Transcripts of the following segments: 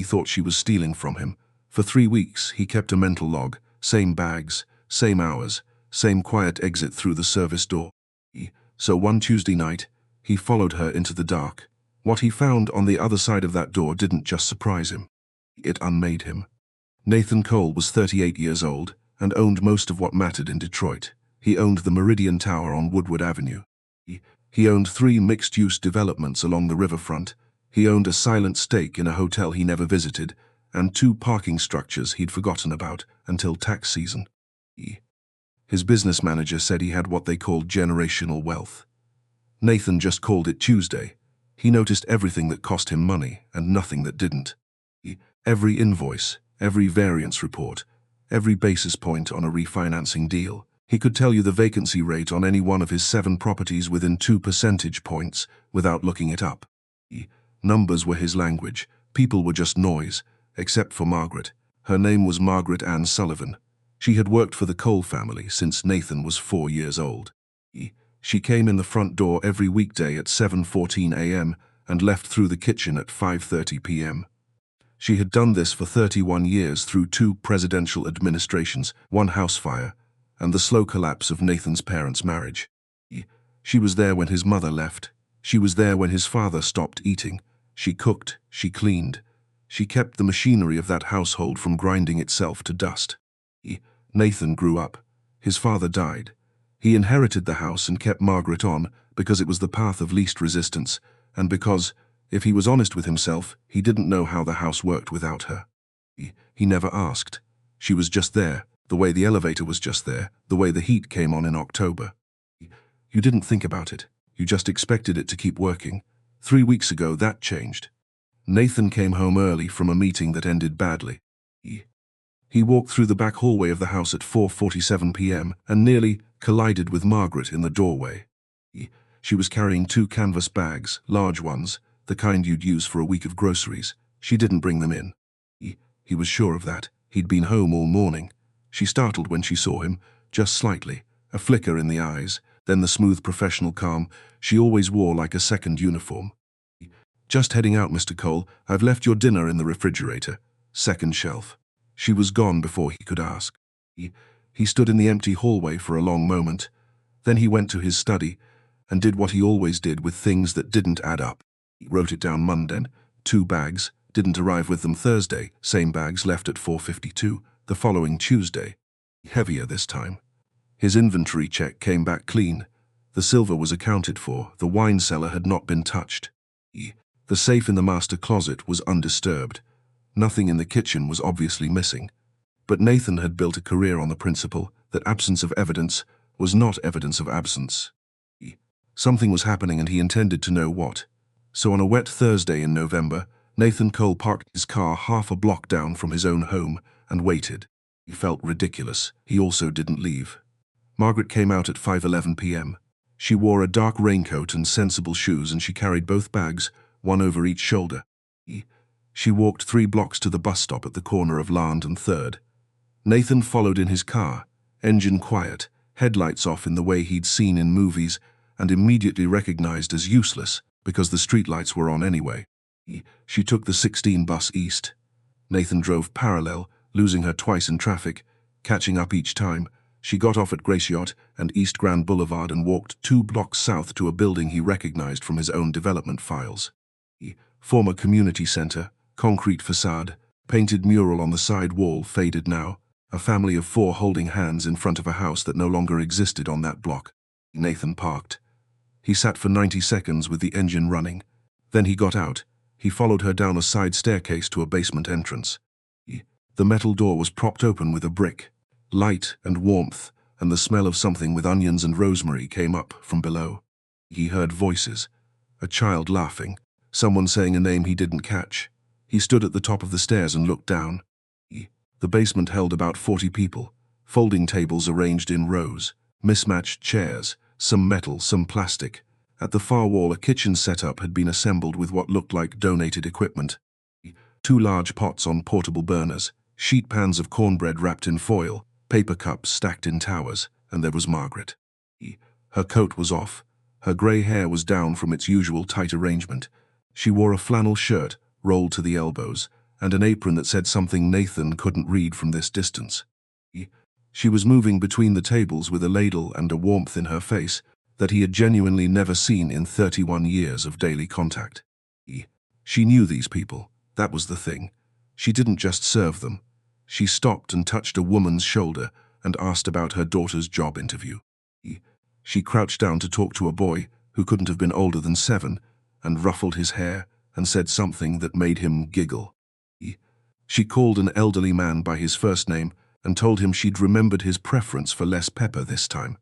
thought she was stealing from him. For 3 weeks, he kept a mental log, same bags, same hours, same quiet exit through the service door. So one Tuesday night, he followed her into the dark. What he found on the other side of that door didn't just surprise him. It unmade him. Nathan Cole was 38 years old and owned most of what mattered in Detroit. He owned the Meridian Tower on Woodward Avenue. He owned 3 mixed-use developments along the riverfront. He owned a silent stake in a hotel he never visited, and 2 parking structures he'd forgotten about until tax season. His business manager said he had what they called generational wealth. Nathan just called it Tuesday. He noticed everything that cost him money and nothing that didn't. Every invoice, every variance report, every basis point on a refinancing deal. He could tell you the vacancy rate on any one of his 7 properties within 2 percentage points without looking it up. Numbers were his language. People were just noise, except for Margaret. Her name was Margaret Ann Sullivan. She had worked for the Cole family since Nathan was 4 years old. She came in the front door every weekday at 7:14 a.m. and left through the kitchen at 5:30 p.m. She had done this for 31 years through 2 presidential administrations, 1 house fire, and the slow collapse of Nathan's parents' marriage. She was there when his mother left. She was there when his father stopped eating. She cooked, she cleaned. She kept the machinery of that household from grinding itself to dust. Nathan grew up. His father died. He inherited the house and kept Margaret on because it was the path of least resistance, and because, if he was honest with himself, he didn't know how the house worked without her. He never asked. She was just there, the way the elevator was just there, the way the heat came on in October. You didn't think about it. You just expected it to keep working. 3 weeks ago, that changed. Nathan came home early from a meeting that ended badly. He walked through the back hallway of the house at 4:47 p.m. and nearly collided with Margaret in the doorway. She was carrying 2 canvas bags, large ones, the kind you'd use for a week of groceries. She didn't bring them in. He was sure of that. He'd been home all morning. She startled when she saw him, just slightly, a flicker in the eyes, then the smooth professional calm she always wore like a second uniform. "Just heading out, Mr. Cole. I've left your dinner in the refrigerator. Second shelf." She was gone before he could ask. He stood in the empty hallway for a long moment. Then he went to his study and did what he always did with things that didn't add up. He wrote it down Monday. 2 bags, didn't arrive with them Thursday. Same bags left at 4:52. The following Tuesday. Heavier this time. His inventory check came back clean. The silver was accounted for. The wine cellar had not been touched. The safe in the master closet was undisturbed. Nothing in the kitchen was obviously missing. But Nathan had built a career on the principle that absence of evidence was not evidence of absence. Something was happening and he intended to know what. So on a wet Thursday in November, Nathan Cole parked his car half a block down from his own home and waited. He felt ridiculous. He also didn't leave. Margaret came out at 5:11 p.m. She wore a dark raincoat and sensible shoes, and she carried both bags, one over each shoulder. She walked 3 blocks to the bus stop at the corner of Land and 3rd. Nathan followed in his car, engine quiet, headlights off in the way he'd seen in movies, and immediately recognized as useless because the streetlights were on anyway. She took the 16 bus east. Nathan drove parallel, losing her twice in traffic, catching up each time. She got off at Graciotte and East Grand Boulevard and walked 2 blocks south to a building he recognized from his own development files. Former community center, concrete facade, painted mural on the side wall faded now, a family of 4 holding hands in front of a house that no longer existed on that block. Nathan parked. He sat for 90 seconds with the engine running. Then he got out. He followed her down a side staircase to a basement entrance. The metal door was propped open with a brick. Light and warmth and the smell of something with onions and rosemary came up from below. He heard voices, a child laughing, someone saying a name he didn't catch. He stood at the top of the stairs and looked down. The basement held about 40 people, folding tables arranged in rows, mismatched chairs, some metal, some plastic. At the far wall, a kitchen setup had been assembled with what looked like donated equipment. 2 large pots on portable burners, sheet pans of cornbread wrapped in foil, paper cups stacked in towers, and there was Margaret. Her coat was off. Her grey hair was down from its usual tight arrangement. She wore a flannel shirt, rolled to the elbows, and an apron that said something Nathan couldn't read from this distance. She was moving between the tables with a ladle and a warmth in her face that he had genuinely never seen in 31 years of daily contact. She knew these people, that was the thing. She didn't just serve them. She stopped and touched a woman's shoulder and asked about her daughter's job interview. She crouched down to talk to a boy who couldn't have been older than 7 and ruffled his hair and said something that made him giggle. She called an elderly man by his first name and told him she'd remembered his preference for less pepper this time.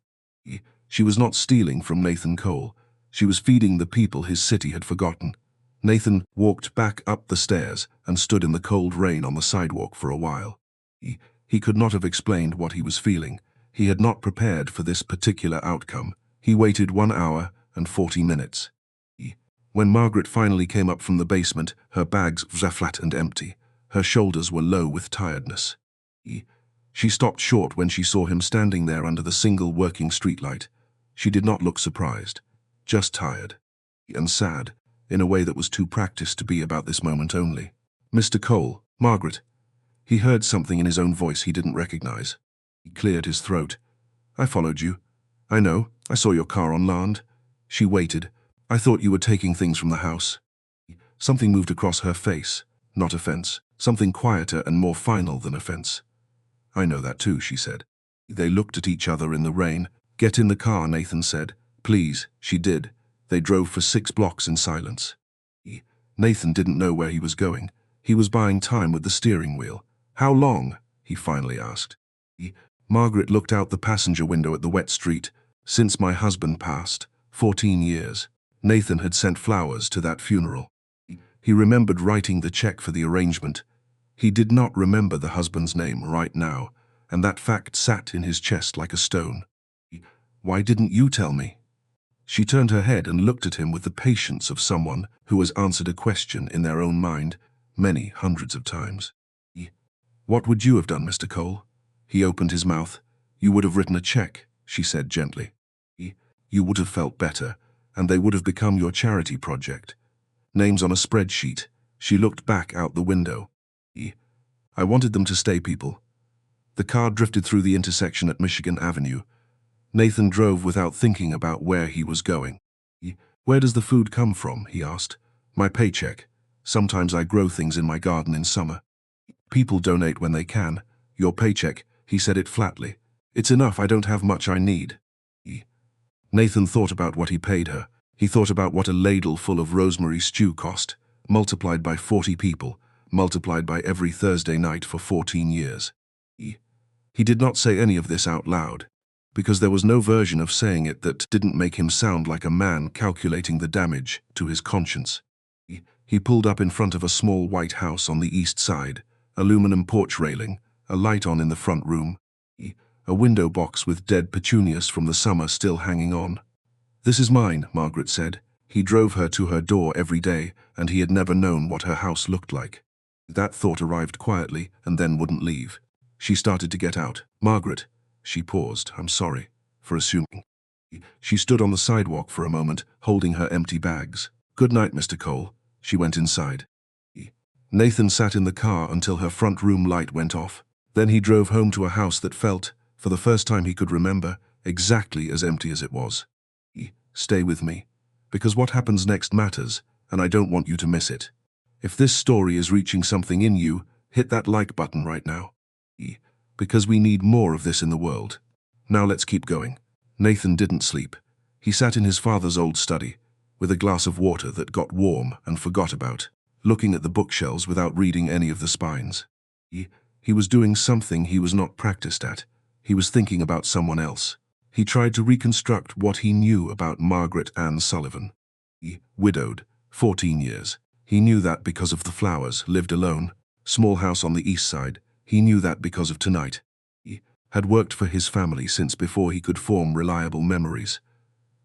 She was not stealing from Nathan Cole. She was feeding the people his city had forgotten. Nathan walked back up the stairs and stood in the cold rain on the sidewalk for a while. He could not have explained what he was feeling. He had not prepared for this particular outcome. He waited 1 hour and 40 minutes. When Margaret finally came up from the basement, her bags were flat and empty. Her shoulders were low with tiredness. She stopped short when she saw him standing there under the single working streetlight. She did not look surprised, just tired and sad, in a way that was too practiced to be about this moment only. "Mr. Cole, Margaret." He heard something in his own voice he didn't recognize. He cleared his throat. "I followed you. I know, I saw your car on land." She waited. "I thought you were taking things from the house." Something moved across her face, not offense, something quieter and more final than offense. "I know that too," she said. They looked at each other in the rain. "Get in the car," Nathan said. "Please." She did. They drove for 6 blocks in silence. Nathan didn't know where he was going. He was buying time with the steering wheel. "How long?" he finally asked. Margaret looked out the passenger window at the wet street. "Since my husband passed, 14 years. Nathan had sent flowers to that funeral." He remembered writing the check for the arrangement. He did not remember the husband's name right now, and that fact sat in his chest like a stone. "Why didn't you tell me?" She turned her head and looked at him with the patience of someone who has answered a question in their own mind many hundreds of times. "What would you have done, Mr. Cole?" He opened his mouth. "You would have written a check," she said gently. "You would have felt better, and they would have become your charity project. Names on a spreadsheet." She looked back out the window. "I wanted them to stay people." The car drifted through the intersection at Michigan Avenue. Nathan drove without thinking about where he was going. "Where does the food come from?" he asked. "My paycheck. Sometimes I grow things in my garden in summer." "People donate when they can. Your paycheck," he said it flatly. "It's enough, I don't have much I need." Nathan thought about what he paid her. He thought about what a ladle full of rosemary stew cost, multiplied by 40 people, multiplied by every Thursday night for 14 years. He did not say any of this out loud, because there was no version of saying it that didn't make him sound like a man calculating the damage to his conscience. He pulled up in front of a small white house on the east side, aluminum porch railing, a light on in the front room, a window box with dead petunias from the summer still hanging on. "This is mine," Margaret said. He drove her to her door every day, and he had never known what her house looked like. That thought arrived quietly and then wouldn't leave. She started to get out. "Margaret." She paused. "I'm sorry for assuming." She stood on the sidewalk for a moment, holding her empty bags. "Good night, Mr. Cole." She went inside. Nathan sat in the car until her front room light went off. Then he drove home to a house that felt, for the first time he could remember, exactly as empty as it was. "Stay with me, because what happens next matters, and I don't want you to miss it. If this story is reaching something in you, hit that like button right now. Because we need more of this in the world. Now let's keep going." Nathan didn't sleep. He sat in his father's old study, with a glass of water that got warm and forgot about, looking at the bookshelves without reading any of the spines. He was doing something he was not practiced at. He was thinking about someone else. He tried to reconstruct what he knew about Margaret Ann Sullivan. Widowed, 14 years. He knew that because of the flowers, lived alone, small house on the east side. He knew that because of tonight. He had worked for his family since before he could form reliable memories.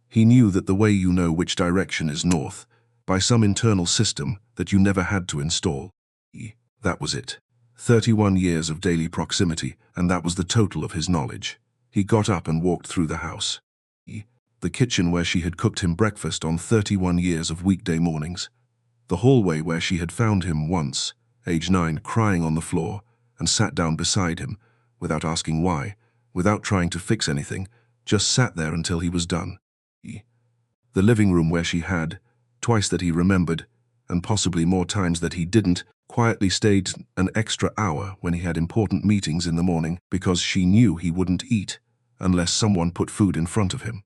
He knew that the way you know which direction is north, by some internal system that you never had to install. That was it. 31 years of daily proximity, and that was the total of his knowledge. He got up and walked through the house. The kitchen where she had cooked him breakfast on 31 years of weekday mornings. The hallway where she had found him once, age 9, crying on the floor, and sat down beside him, without asking why, without trying to fix anything, just sat there until he was done. The living room where she had, twice that he remembered, and possibly more times that he didn't, quietly stayed an extra hour when he had important meetings in the morning because she knew he wouldn't eat unless someone put food in front of him.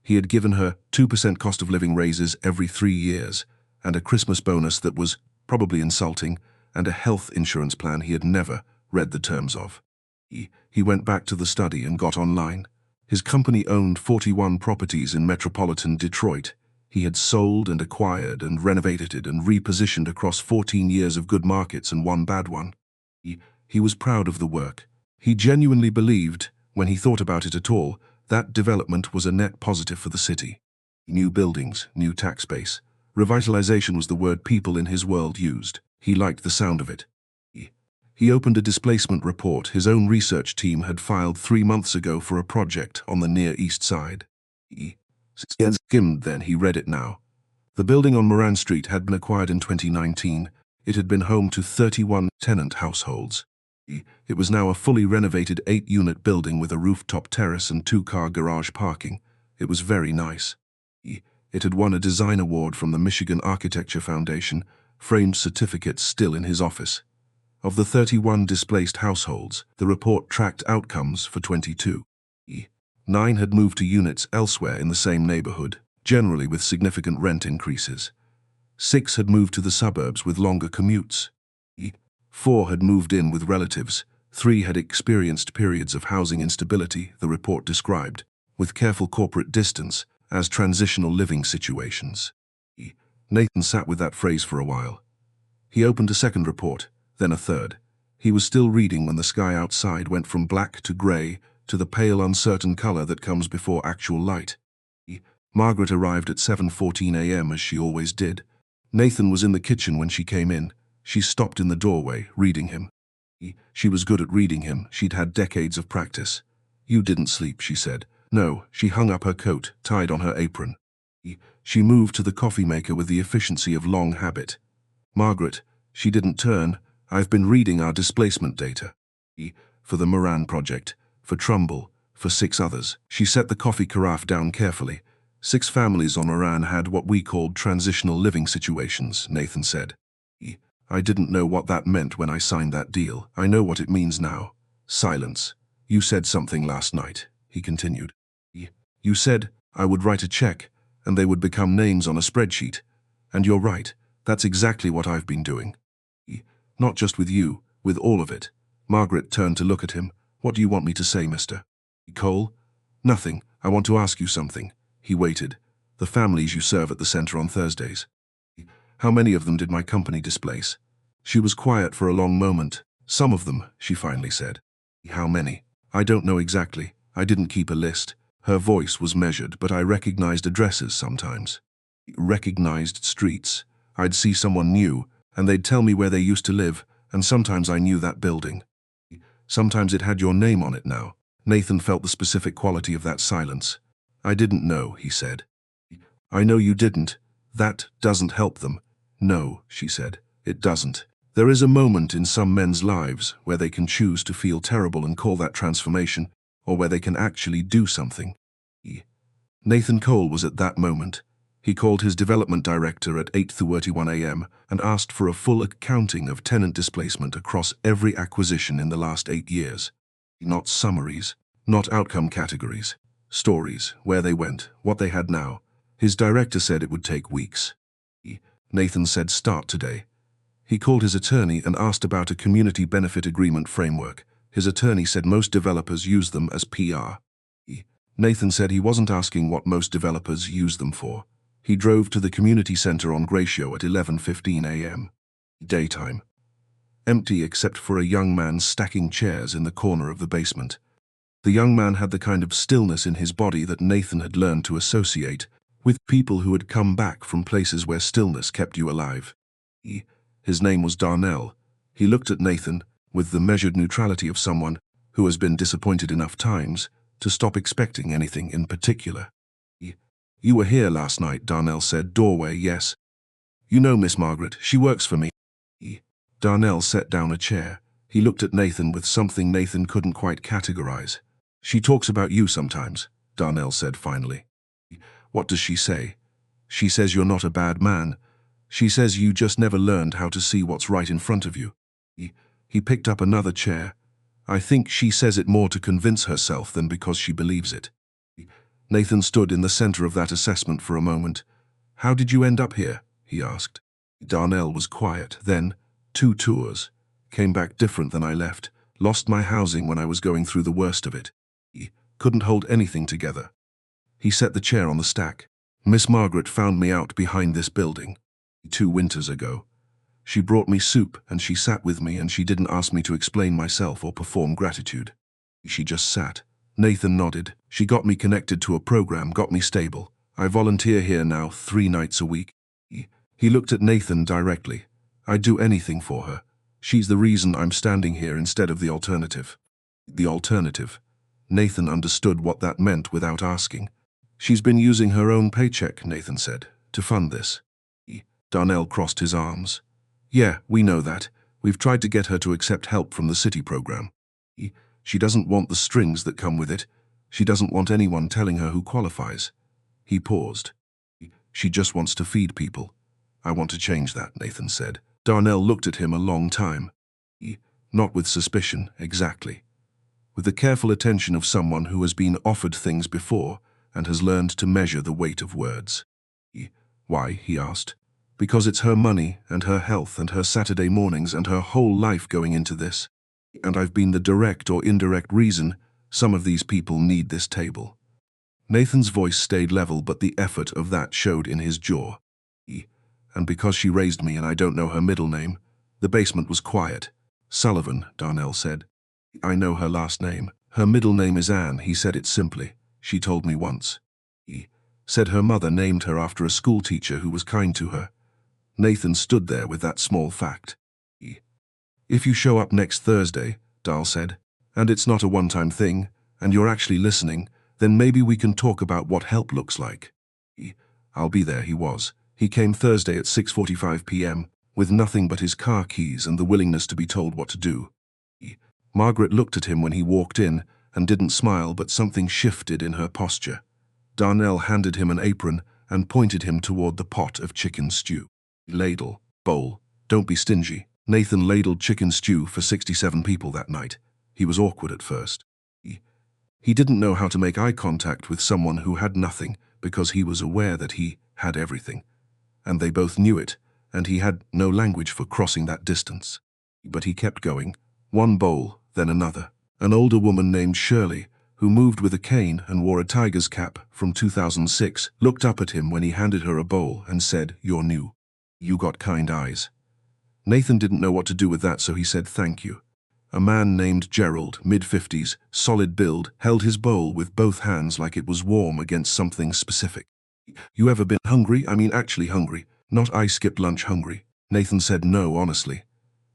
He had given her 2% cost of living raises every 3 years, and a Christmas bonus that was probably insulting, and a health insurance plan he had never read the terms of. He went back to the study and got online. His company owned 41 properties in metropolitan Detroit. He had sold and acquired and renovated and repositioned across 14 years of good markets and one bad one. He was proud of the work. He genuinely believed, when he thought about it at all, that development was a net positive for the city. New buildings, new tax base. Revitalization was the word people in his world used. He liked the sound of it. He opened a displacement report his own research team had filed 3 months ago for a project on the Near East Side. He skimmed then, he read it now. The building on Moran Street had been acquired in 2019. It had been home to 31 tenant households. It was now a fully renovated 8-unit building with a rooftop terrace and 2-car garage parking. It was very nice. It had won a design award from the Michigan Architecture Foundation, framed certificates still in his office. Of the 31 displaced households, the report tracked outcomes for 22. 9 had moved to units elsewhere in the same neighborhood, generally with significant rent increases. 6 had moved to the suburbs with longer commutes. 4 had moved in with relatives. 3 had experienced periods of housing instability, the report described, with careful corporate distance, as transitional living situations. Nathan sat with that phrase for a while. He opened a second report, then a third. He was still reading when the sky outside went from black to grey to the pale, uncertain color that comes before actual light. Margaret arrived at 7:14 a.m. as she always did. Nathan was in the kitchen when she came in. She stopped in the doorway, reading him. She was good at reading him. She'd had decades of practice. "You didn't sleep," she said. No, she hung up her coat, tied on her apron. She moved to the coffee maker with the efficiency of long habit. "Margaret," she didn't turn. "I've been reading our displacement data. For the Moran project, for Trumbull, for 6 others." She set the coffee carafe down carefully. 6 families on Moran had what we called transitional living situations, Nathan said. "I didn't know what that meant when I signed that deal. I know what it means now." Silence. "You said something last night," he continued. "You said I would write a check, and they would become names on a spreadsheet. And you're right, that's exactly what I've been doing. Not just with you, with all of it." Margaret turned to look at him. "What do you want me to say, Mr. Cole?" "Nothing. I want to ask you something." He waited. "The families you serve at the center on Thursdays. How many of them did my company displace?" She was quiet for a long moment. "Some of them," she finally said. "How many?" "I don't know exactly. I didn't keep a list." Her voice was measured, but I recognized addresses sometimes. Recognized streets. I'd see someone new, and they'd tell me where they used to live, and sometimes I knew that building. Sometimes it had your name on it now. Nathan felt the specific quality of that silence. "I didn't know," he said. "I know you didn't. That doesn't help them." "No," she said, "it doesn't. There is a moment in some men's lives where they can choose to feel terrible and call that transformation, or where they can actually do something." Nathan Cole was at that moment. He called his development director at 8:31 a.m. and asked for a full accounting of tenant displacement across every acquisition in the last 8 years. Not summaries, not outcome categories. Stories, where they went, what they had now. His director said it would take weeks. Nathan said start today. He called his attorney and asked about a community benefit agreement framework. His attorney said most developers use them as PR. Nathan said he wasn't asking what most developers use them for. He drove to the community center on Gracio at 11:15 a.m. Daytime. Empty except for a young man stacking chairs in the corner of the basement. The young man had the kind of stillness in his body that Nathan had learned to associate with people who had come back from places where stillness kept you alive. His name was Darnell. He looked at Nathan with the measured neutrality of someone who has been disappointed enough times to stop expecting anything in particular. "You were here last night," Darnell said. "Doorway, yes. You know Miss Margaret, she works for me." Darnell set down a chair. He looked at Nathan with something Nathan couldn't quite categorize. She talks about you sometimes, Darnell said finally. What does she say? She says you're not a bad man. She says you just never learned how to see what's right in front of you. He picked up another chair. I think she says it more to convince herself than because she believes it. Nathan stood in the center of that assessment for a moment. How did you end up here? He asked. Darnell was quiet. Then, 2 tours. Came back different than I left. Lost my housing when I was going through the worst of it. Couldn't hold anything together. He set the chair on the stack. Miss Margaret found me out behind this building 2 winters ago. She brought me soup and she sat with me and she didn't ask me to explain myself or perform gratitude. She just sat. Nathan nodded. She got me connected to a program, got me stable. I volunteer here now 3 nights a week. He looked at Nathan directly. I'd do anything for her. She's the reason I'm standing here instead of the alternative. The alternative. Nathan understood what that meant without asking. She's been using her own paycheck, Nathan said, to fund this. Darnell crossed his arms. Yeah, we know that. We've tried to get her to accept help from the city program. She doesn't want the strings that come with it. She doesn't want anyone telling her who qualifies. He paused. She just wants to feed people. I want to change that, Nathan said. Darnell looked at him a long time. Not with suspicion, exactly. With the careful attention of someone who has been offered things before and has learned to measure the weight of words. Why? He asked. Because it's her money and her health and her Saturday mornings and her whole life going into this. And I've been the direct or indirect reason some of these people need this table. Nathan's voice stayed level, but the effort of that showed in his jaw. And because she raised me and I don't know her middle name, the basement was quiet. Sullivan, Darnell said. I know her last name. Her middle name is Anne, he said it simply. She told me once. He said her mother named her after a school teacher who was kind to her. Nathan stood there with that small fact. If you show up next Thursday, Dahl said, and it's not a one-time thing, and you're actually listening, then maybe we can talk about what help looks like. I'll be there, he was. He came Thursday at 6:45 p.m., with nothing but his car keys and the willingness to be told what to do. Margaret looked at him when he walked in and didn't smile, but something shifted in her posture. Darnell handed him an apron and pointed him toward the pot of chicken stew. Ladle, bowl, don't be stingy. Nathan ladled chicken stew for 67 people that night. He was awkward at first. He didn't know how to make eye contact with someone who had nothing because he was aware that he had everything. And they both knew it, and he had no language for crossing that distance. But he kept going, one bowl, then another. An older woman named Shirley, who moved with a cane and wore a tiger's cap from 2006, looked up at him when he handed her a bowl and said, "You're new. You got kind eyes." Nathan didn't know what to do with that, so he said thank you. A man named Gerald, mid-50s, solid build, held his bowl with both hands like it was warm against something specific. You ever been hungry? I mean actually hungry, not I skipped lunch hungry. Nathan said no, honestly.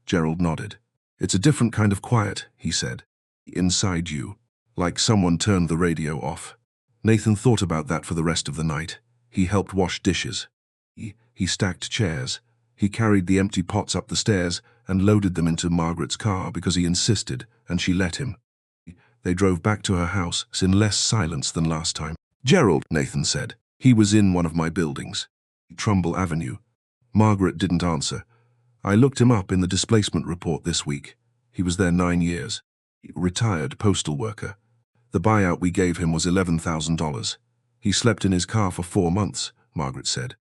Gerald nodded. It's a different kind of quiet, he said. Inside you. Like someone turned the radio off. Nathan thought about that for the rest of the night. He helped wash dishes. He stacked chairs. He carried the empty pots up the stairs and loaded them into Margaret's car because he insisted, and she let him. They drove back to her house in less silence than last time. Gerald, Nathan said. He was in one of my buildings. Trumbull Avenue. Margaret didn't answer. I looked him up in the displacement report this week. He was there 9 years. Retired postal worker. The buyout we gave him was $11,000. He slept in his car for 4 months, Margaret said.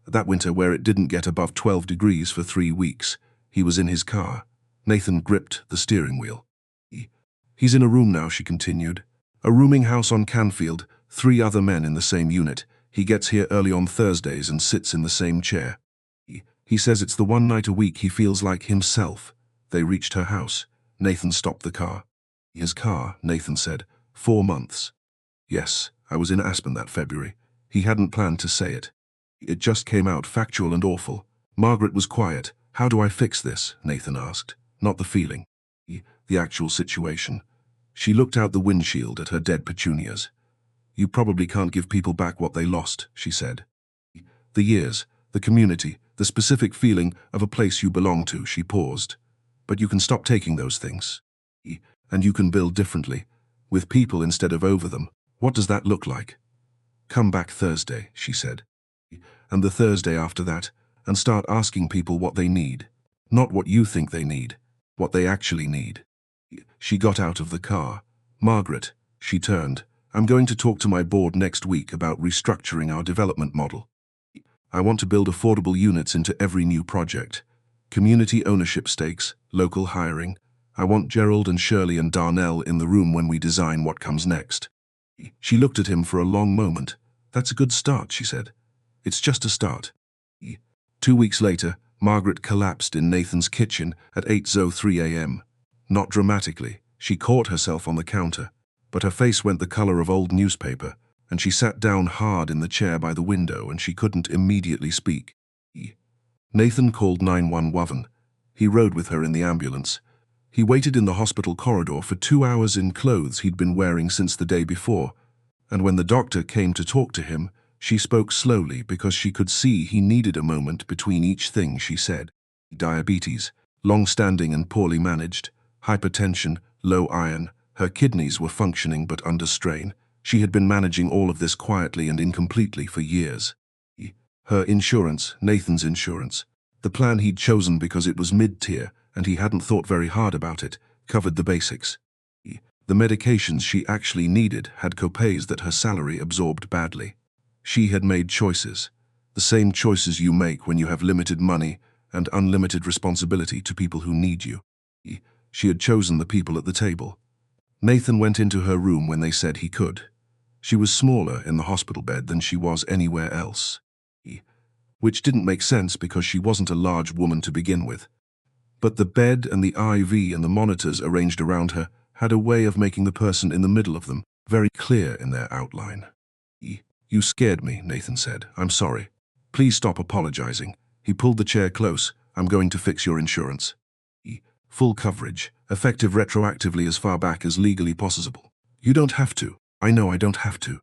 That winter, where it didn't get above 12 degrees for 3 weeks, he was in his car. Nathan gripped the steering wheel. He's in a room now, she continued. A rooming house on Canfield, 3 other men in the same unit. He gets here early on Thursdays and sits in the same chair. He says it's the one night a week he feels like himself. They reached her house. Nathan stopped the car. His car, Nathan said. 4 months. Yes, I was in Aspen that February. He hadn't planned to say it. It just came out factual and awful. Margaret was quiet. How do I fix this? Nathan asked. Not the feeling. The actual situation. She looked out the windshield at her dead petunias. You probably can't give people back what they lost, she said. The years, the community, The specific feeling of a place you belong to, she paused. But you can stop taking those things. And you can build differently, with people instead of over them. What does that look like? Come back Thursday, she said. And the Thursday after that, and start asking people what they need. Not what you think they need, what they actually need. She got out of the car. Margaret, she turned, I'm going to talk to my board next week about restructuring our development model. I want to build affordable units into every new project. Community ownership stakes, local hiring. I want Gerald and Shirley and Darnell in the room when we design what comes next. She looked at him for a long moment. That's a good start, she said. It's just a start. 2 weeks later, Margaret collapsed in Nathan's kitchen at 8:03 a.m. Not dramatically. She caught herself on the counter, but her face went the color of old newspaper, and she sat down hard in the chair by the window and she couldn't immediately speak. Nathan called 911. He rode with her in the ambulance. He waited in the hospital corridor for 2 hours in clothes he'd been wearing since the day before, and when the doctor came to talk to him, she spoke slowly because she could see he needed a moment between each thing she said. Diabetes, long-standing and poorly managed, hypertension, low iron, her kidneys were functioning but under strain. She had been managing all of this quietly and incompletely for years. Her insurance, Nathan's insurance, the plan he'd chosen because it was mid-tier and he hadn't thought very hard about it, covered the basics. The medications she actually needed had copays that her salary absorbed badly. She had made choices, the same choices you make when you have limited money and unlimited responsibility to people who need you. She had chosen the people at the table. Nathan went into her room when they said he could. She was smaller in the hospital bed than she was anywhere else. Which didn't make sense because she wasn't a large woman to begin with. But the bed and the IV and the monitors arranged around her had a way of making the person in the middle of them very clear in their outline. You scared me, Nathan said. I'm sorry. Please stop apologizing. He pulled the chair close. I'm going to fix your insurance. Full coverage, effective retroactively as far back as legally possible. You don't have to. I know I don't have to.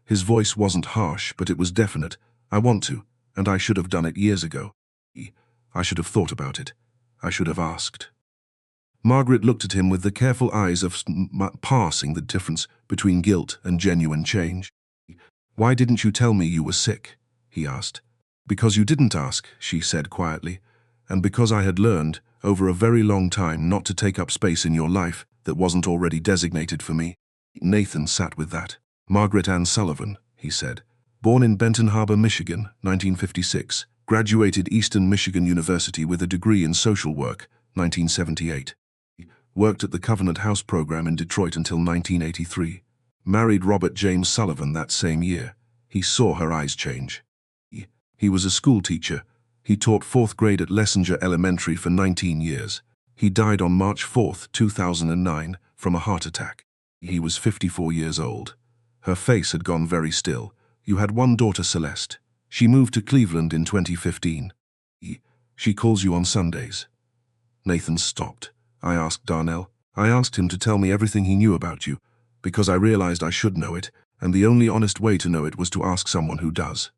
His voice wasn't harsh, but it was definite. I want to, and I should have done it years ago. I should have thought about it. I should have asked. Margaret looked at him with the careful eyes of parsing the difference between guilt and genuine change. Why didn't you tell me you were sick? He asked. Because you didn't ask, she said quietly, and because I had learned, over a very long time, not to take up space in your life that wasn't already designated for me. Nathan sat with that. Margaret Ann Sullivan, he said. Born in Benton Harbor, Michigan, 1956. Graduated Eastern Michigan University with a degree in social work, 1978. Worked at the Covenant House program in Detroit until 1983. Married Robert James Sullivan that same year. He saw her eyes change. He was a school teacher. He taught 4th grade at Lessinger Elementary for 19 years. He died on March 4, 2009, from a heart attack. He was 54 years old. Her face had gone very still. You had one daughter, Celeste. She moved to Cleveland in 2015. She calls you on Sundays. Nathan stopped. I asked Darnell. I asked him to tell me everything he knew about you, because I realized I should know it, and the only honest way to know it was to ask someone who does.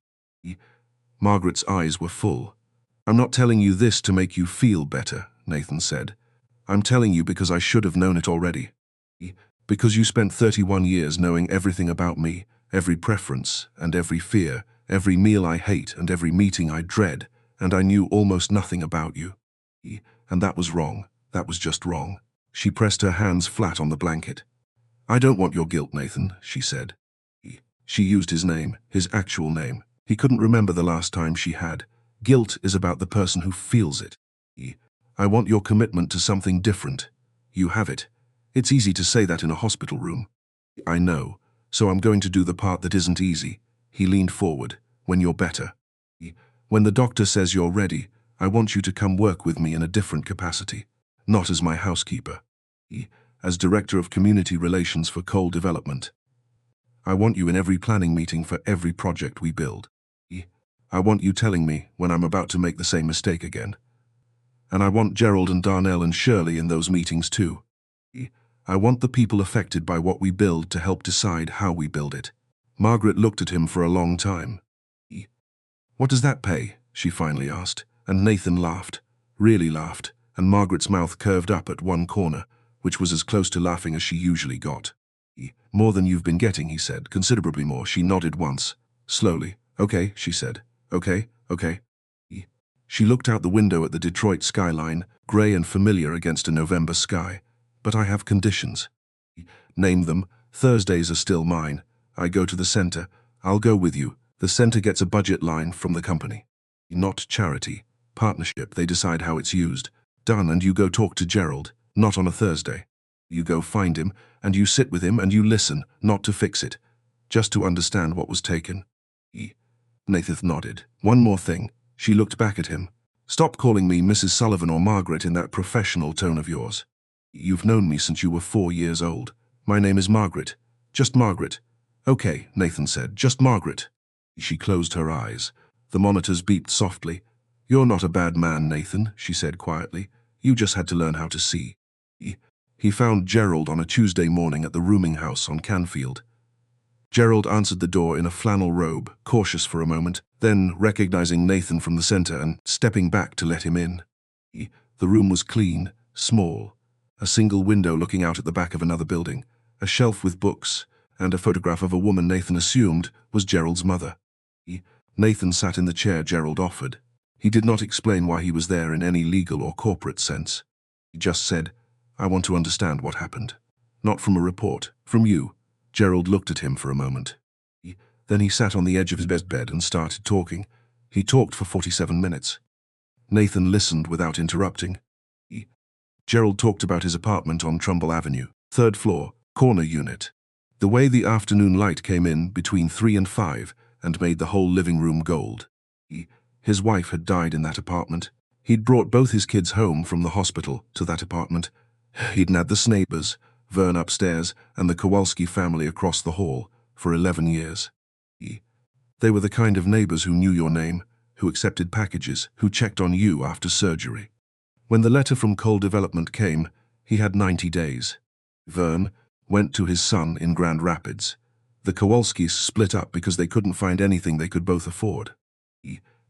Margaret's eyes were full. I'm not telling you this to make you feel better, Nathan said. I'm telling you because I should have known it already. Because you spent 31 years knowing everything about me, every preference and every fear, every meal I hate and every meeting I dread, and I knew almost nothing about you. And that was wrong. That was just wrong. She pressed her hands flat on the blanket. I don't want your guilt, Nathan, she said. She used his name, his actual name. He couldn't remember the last time she had. Guilt is about the person who feels it. I want your commitment to something different. You have it. It's easy to say that in a hospital room. I know, so I'm going to do the part that isn't easy. He leaned forward. When you're better. When the doctor says you're ready, I want you to come work with me in a different capacity. Not as my housekeeper. As Director of Community Relations for Coal Development. I want you in every planning meeting for every project we build. I want you telling me when I'm about to make the same mistake again. And I want Gerald and Darnell and Shirley in those meetings too. I want the people affected by what we build to help decide how we build it. Margaret looked at him for a long time. What does that pay? she finally asked, and Nathan laughed, really laughed, and Margaret's mouth curved up at one corner, which was as close to laughing as she usually got. More than you've been getting, he said, considerably more. She nodded once, slowly. Okay, she said. Okay, okay. She looked out the window at the Detroit skyline, grey and familiar against a November sky. But I have conditions. Name them. Thursdays are still mine. I go to the center. I'll go with you. The center gets a budget line from the company. Not charity. Partnership. They decide how it's used. Done, and you go talk to Gerald. Not on a Thursday. You go find him, and you sit with him, and you listen, not to fix it. Just to understand what was taken. Nathan nodded. One more thing. She looked back at him. Stop calling me Mrs. Sullivan or Margaret in that professional tone of yours. You've known me since you were 4 years old. My name is Margaret. Just Margaret. Okay, Nathan said. Just Margaret. She closed her eyes. The monitors beeped softly. You're not a bad man, Nathan, she said quietly. You just had to learn how to see. He found Gerald on a Tuesday morning at the rooming house on Canfield. Gerald answered the door in a flannel robe, cautious for a moment, then recognizing Nathan from the center and stepping back to let him in. The room was clean, small, a single window looking out at the back of another building, a shelf with books, and a photograph of a woman Nathan assumed was Gerald's mother. Nathan sat in the chair Gerald offered. He did not explain why he was there in any legal or corporate sense. He just said, I want to understand what happened. Not from a report, from you. Gerald looked at him for a moment. Then he sat on the edge of his bed and started talking. He talked for 47 minutes. Nathan listened without interrupting. Gerald talked about his apartment on Trumbull Avenue, 3rd floor, corner unit. The way the afternoon light came in between 3 and 5 and made the whole living room gold. His wife had died in that apartment. He'd brought both his kids home from the hospital to that apartment. He'd had the Snabers, Vern upstairs, and the Kowalski family across the hall for 11 years. They were the kind of neighbors who knew your name, who accepted packages, who checked on you after surgery. When the letter from Cole Development came, he had 90 days. Vern went to his son in Grand Rapids. The Kowalskis split up because they couldn't find anything they could both afford.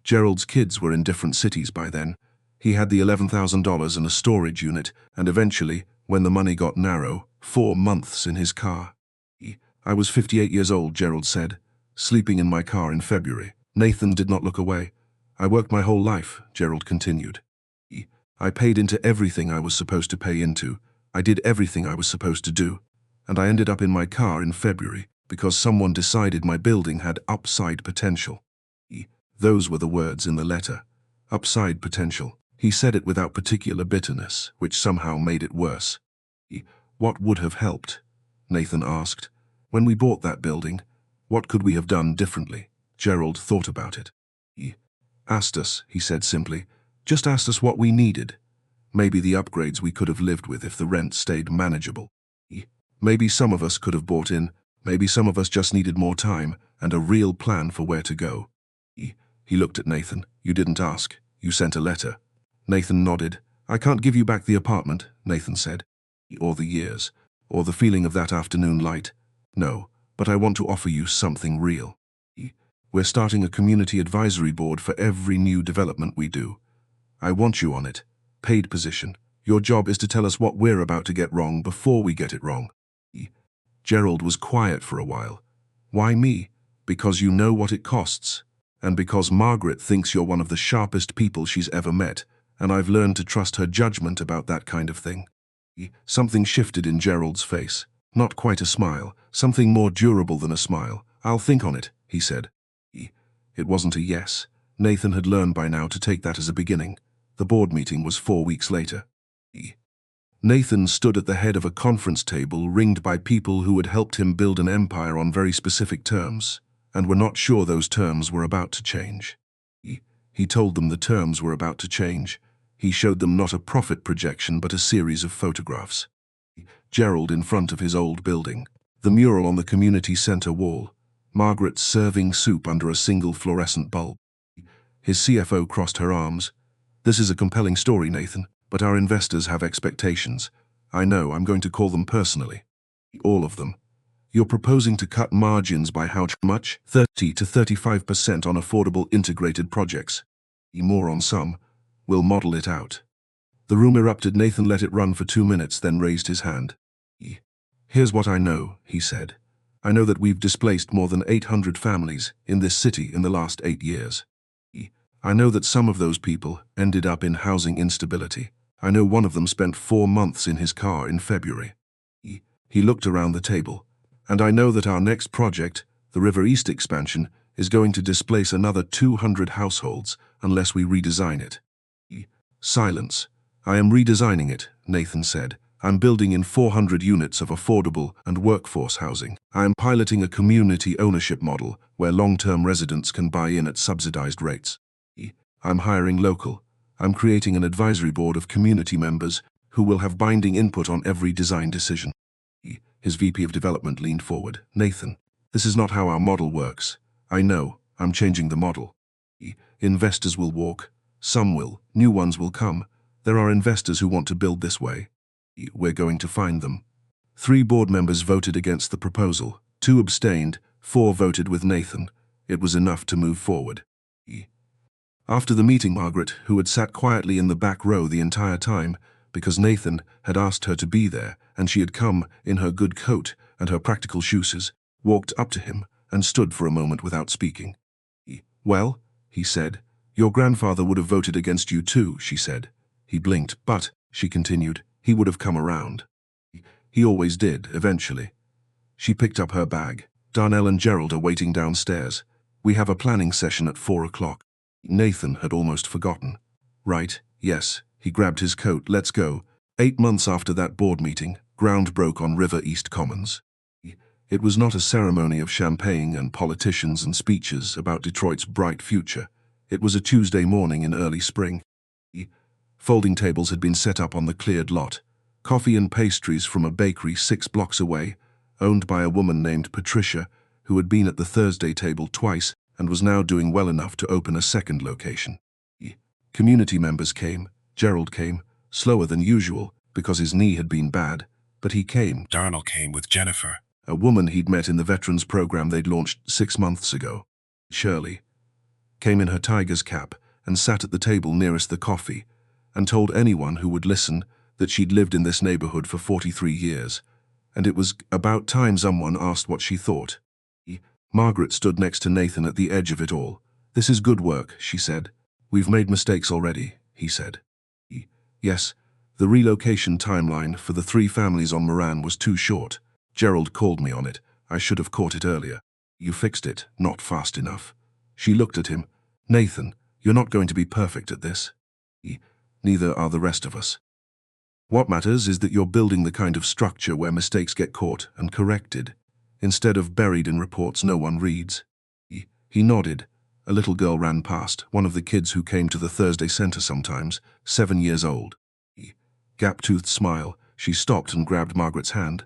Gerald's kids were in different cities by then. He had the $11,000 and a storage unit, and eventually, when the money got narrow, 4 months in his car. I was 58 years old, Gerald said, sleeping in my car in February. Nathan did not look away. I worked my whole life, Gerald continued. I paid into everything I was supposed to pay into. I did everything I was supposed to do. And I ended up in my car in February because someone decided my building had upside potential. Those were the words in the letter. Upside potential. He said it without particular bitterness, which somehow made it worse. What would have helped? Nathan asked. When we bought that building, what could we have done differently? Gerald thought about it. Asked us, he said simply. Just asked us what we needed. Maybe the upgrades we could have lived with if the rent stayed manageable. Maybe some of us could have bought in. Maybe some of us just needed more time and a real plan for where to go. He looked at Nathan. You didn't ask. You sent a letter. Nathan nodded. I can't give you back the apartment, Nathan said. Or the years. Or the feeling of that afternoon light. No, but I want to offer you something real. We're starting a community advisory board for every new development we do. I want you on it. Paid position. Your job is to tell us what we're about to get wrong before we get it wrong. Gerald was quiet for a while. Why me? Because you know what it costs. And because Margaret thinks you're one of the sharpest people she's ever met, and I've learned to trust her judgment about that kind of thing. Something shifted in Gerald's face. Not quite a smile, something more durable than a smile. I'll think on it, he said. It wasn't a yes. Nathan had learned by now to take that as a beginning. The board meeting was 4 weeks later. Nathan stood at the head of a conference table ringed by people who had helped him build an empire on very specific terms, and were not sure those terms were about to change. He told them the terms were about to change. He showed them not a profit projection but a series of photographs. Gerald in front of his old building, the mural on the community center wall, Margaret serving soup under a single fluorescent bulb. His CFO crossed her arms. This is a compelling story, Nathan, but our investors have expectations. I know, I'm going to call them personally. All of them. You're proposing to cut margins by how much? 30 to 35% on affordable integrated projects. More on some. We'll model it out. The room erupted. Nathan let it run for 2 minutes, then raised his hand. Here's what I know, he said. I know that we've displaced more than 800 families in this city in the last 8 years. I know that some of those people ended up in housing instability. I know one of them spent 4 months in his car in February. He looked around the table. And I know that our next project, the River East expansion, is going to displace another 200 households unless we redesign it. Silence. I am redesigning it, Nathan said. I'm building in 400 units of affordable and workforce housing. I am piloting a community ownership model where long-term residents can buy in at subsidized rates. I'm hiring local. I'm creating an advisory board of community members who will have binding input on every design decision. His VP of development leaned forward. Nathan, this is not how our model works. I know. I'm changing the model. Investors will walk. Some will. New ones will come. There are investors who want to build this way. We're going to find them. 3 board members voted against the proposal. 2 abstained. 4 voted with Nathan. It was enough to move forward. After the meeting, Margaret, who had sat quietly in the back row the entire time, because Nathan had asked her to be there, and she had come in her good coat and her practical shoes, walked up to him and stood for a moment without speaking. Well, he said, your grandfather would have voted against you too, she said. He blinked, but, she continued, he would have come around. He always did, eventually. She picked up her bag. Darnell and Gerald are waiting downstairs. We have a planning session at 4 o'clock. Nathan had almost forgotten. Right, yes, he grabbed his coat. Let's go. 8 months after that board meeting, ground broke on River East Commons. It was not a ceremony of champagne and politicians and speeches about Detroit's bright future. It was a Tuesday morning in early spring. Folding tables had been set up on the cleared lot. Coffee and pastries from a bakery 6 blocks away, owned by a woman named Patricia, who had been at the Thursday table twice and was now doing well enough to open a second location. Community members came. Gerald came, slower than usual because his knee had been bad, but he came. Darnell came with Jennifer, A woman he'd met in the veterans program they'd launched 6 months ago. Shirley came in her tiger's cap and sat at the table nearest the coffee and told anyone who would listen that she'd lived in this neighborhood for 43 years, and it was about time someone asked what she thought. Margaret stood next to Nathan at the edge of it all. This is good work, she said. We've made mistakes already, he said. Yes, the relocation timeline for the 3 families on Moran was too short. Gerald called me on it. I should have caught it earlier. You fixed it, not fast enough. She looked at him. Nathan, you're not going to be perfect at this. Neither are the rest of us. What matters is that you're building the kind of structure where mistakes get caught and corrected, instead of buried in reports no one reads. He nodded. A little girl ran past, one of the kids who came to the Thursday center sometimes, 7 years old. Gap-toothed smile, she stopped and grabbed Margaret's hand.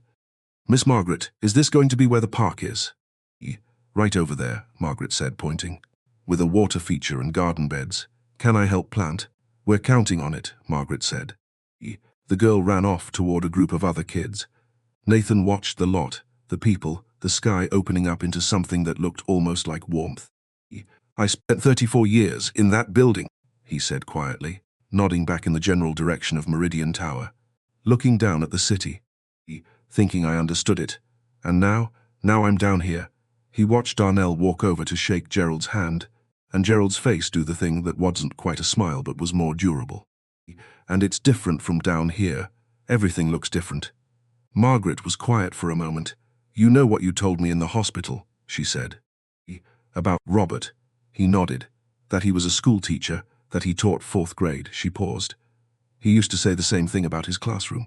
Miss Margaret, is this going to be where the park is? Right over there, Margaret said, pointing. With a water feature and garden beds. Can I help plant? We're counting on it, Margaret said. The girl ran off toward a group of other kids. Nathan watched the lot, the people, the sky opening up into something that looked almost like warmth. I spent 34 years in that building, he said quietly, nodding back in the general direction of Meridian Tower, looking down at the city, thinking I understood it. And now I'm down here. He watched Darnell walk over to shake Gerald's hand, and Gerald's face do the thing that wasn't quite a smile but was more durable. And it's different from down here. Everything looks different. Margaret was quiet for a moment. You know what you told me in the hospital, she said. About Robert. He nodded. That he was a school teacher, that he taught 4th grade. She paused. He used to say the same thing about his classroom.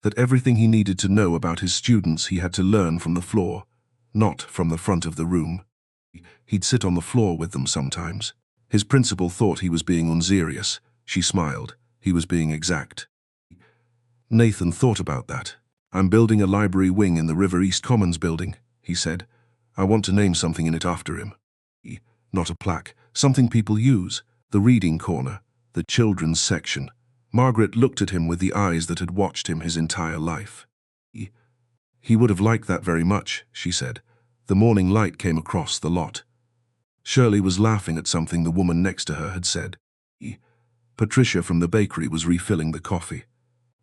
That everything he needed to know about his students he had to learn from the floor, not from the front of the room. He'd sit on the floor with them sometimes. His principal thought he was being unserious. She smiled. He was being exact. Nathan thought about that. I'm building a library wing in the River East Commons building, he said. I want to name something in it after him. Not a plaque, something people use. The reading corner, the children's section. Margaret looked at him with the eyes that had watched him his entire life. He would have liked that very much, she said. The morning light came across the lot. Shirley was laughing at something the woman next to her had said. Patricia from the bakery was refilling the coffee.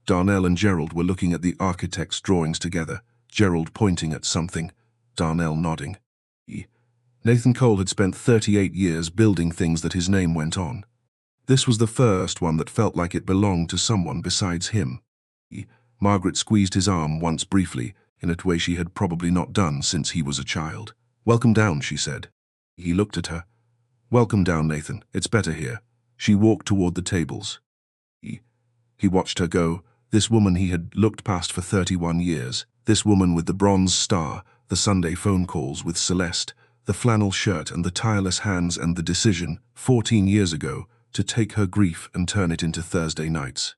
Darnell and Gerald were looking at the architect's drawings together, Gerald pointing at something, Darnell nodding. Nathan Cole had spent 38 years building things that his name went on. This was the first one that felt like it belonged to someone besides him. Margaret squeezed his arm once briefly, in a way she had probably not done since he was a child. "Welcome down," she said. He looked at her. "Welcome down, Nathan. It's better here." She walked toward the tables. He watched her go, this woman he had looked past for 31 years, this woman with the bronze star, the Sunday phone calls with Celeste, the flannel shirt and the tireless hands, and the decision, 14 years ago, to take her grief and turn it into Thursday nights.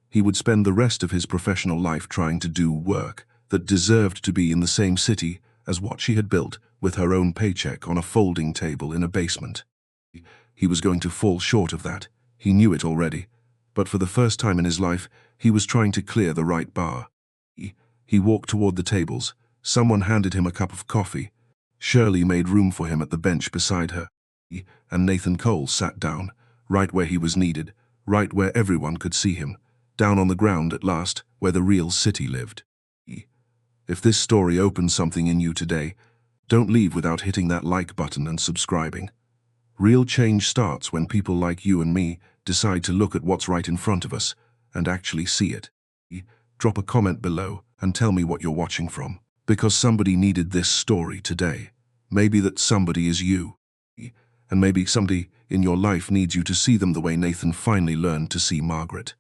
He would spend the rest of his professional life trying to do work that deserved to be in the same city as what she had built, with her own paycheck on a folding table in a basement. He was going to fall short of that. He knew it already. But for the first time in his life, he was trying to clear the right bar. He walked toward the tables. Someone handed him a cup of coffee. Shirley made room for him at the bench beside her. And Nathan Cole sat down, right where he was needed, right where everyone could see him, down on the ground at last, where the real city lived. If this story opened something in you today, don't leave without hitting that like button and subscribing. Real change starts when people like you and me decide to look at what's right in front of us and actually see it. Drop a comment below and tell me what you're watching from, because somebody needed this story today. Maybe that somebody is you. And maybe somebody in your life needs you to see them the way Nathan finally learned to see Margaret.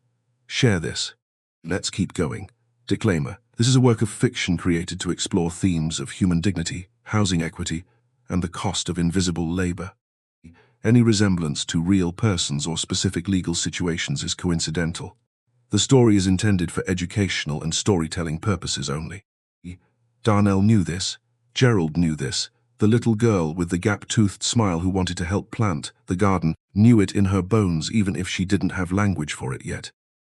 Share this. Let's keep going. Disclaimer. This is a work of fiction created to explore themes of human dignity, housing equity, and the cost of invisible labor. Any resemblance to real persons or specific legal situations is coincidental. The story is intended for educational and storytelling purposes only. Darnell knew this. Gerald knew this. The little girl with the gap-toothed smile who wanted to help plant the garden knew it in her bones, even if she didn't have language for it yet.